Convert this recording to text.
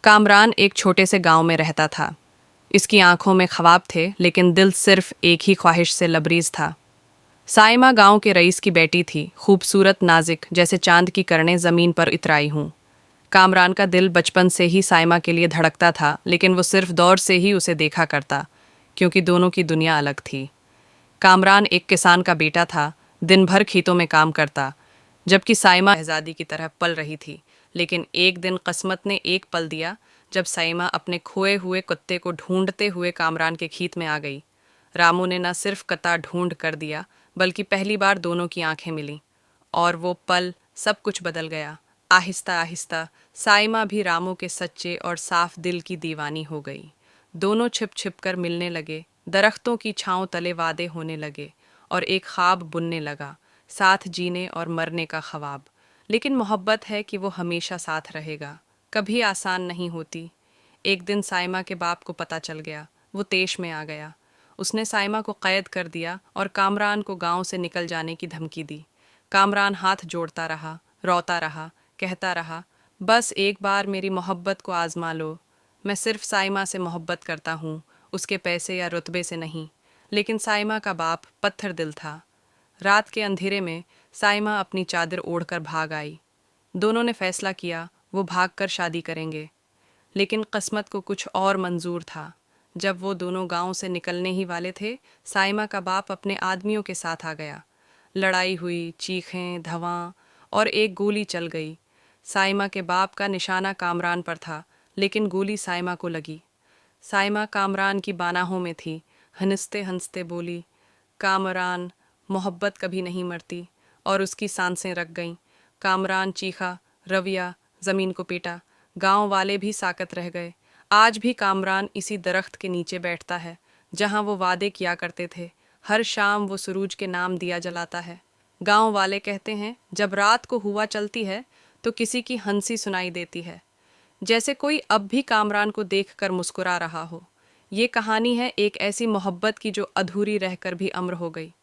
कामरान एक छोटे से गांव में रहता था। इसकी आंखों में ख्वाब थे, लेकिन दिल सिर्फ एक ही ख्वाहिश से लबरीज था। साइमा गांव के रईस की बेटी थी, खूबसूरत, नाजिक, जैसे चांद की किरणें जमीन पर इतराई हूं। कामरान का दिल बचपन से ही साइमा के लिए धड़कता था, लेकिन वो सिर्फ दौर से ही उसे देखा करता, क्योंकि दोनों की दुनिया अलग थी। कामरान एक किसान का बेटा था, दिन भर खेतों में काम करता, जबकि साइमा शहजादी की तरह पल रही थी। लेकिन एक दिन किस्मत ने एक पल दिया, जब साइमा अपने खोए हुए कुत्ते को ढूंढते हुए कामरान के खेत में आ गई। रामू ने न सिर्फ कता ढूंढ कर दिया, बल्कि पहली बार दोनों की आंखें मिलीं, और वो पल सब कुछ बदल गया। आहिस्ता आहिस्ता साइमा भी रामू के सच्चे और साफ दिल की दीवानी हो गई। दोनों छिप छिप कर मिलने लगे, दरख्तों की छांव तले वादे होने लगे, और एक ख्वाब बुनने लगा, साथ जीने और मरने का ख्वाब। लेकिन मोहब्बत है कि वो हमेशा साथ रहेगा, कभी आसान नहीं होती। एक दिन साइमा के बाप को पता चल गया। वो तेश में आ गया। उसने साइमा को कैद कर दिया और कामरान को गांव से निकल जाने की धमकी दी। कामरान हाथ जोड़ता रहा, रोता रहा, कहता रहा, बस एक बार मेरी मोहब्बत को आजमा लो। मैं सिर्फ साइमा से मोहब्बत करता हूँ, उसके पैसे या रुतबे से नहीं। लेकिन साइमा का बाप पत्थर दिल था। रात के अंधेरे में साइमा अपनी चादर ओढ़कर भाग आई। दोनों ने फैसला किया, वो भागकर शादी करेंगे। लेकिन किस्मत को कुछ और मंजूर था। जब वो दोनों गांव से निकलने ही वाले थे, साइमा का बाप अपने आदमियों के साथ आ गया। लड़ाई हुई, चीखें, धवां, और एक गोली चल गई। साइमा के बाप का निशाना कामरान पर था, लेकिन गोली साइमा को लगी। साइमा कामरान की बानाहों में थी, हंसते हंसते बोली, कामरान, मोहब्बत कभी नहीं मरती। और उसकी सांसें रक गईं। कामरान चीखा, रविया, ज़मीन को पीटा। गांव वाले भी साकत रह गए। आज भी कामरान इसी दरख्त के नीचे बैठता है, जहां वो वादे किया करते थे। हर शाम वो सुरूज के नाम दिया जलाता है। गांव वाले कहते हैं, जब रात को हुआ चलती है तो किसी की हंसी सुनाई देती है, जैसे कोई अब भी कामरान को देखकर मुस्कुरा रहा हो। ये कहानी है एक ऐसी मोहब्बत की जो अधूरी रहकर भी अमर हो गई।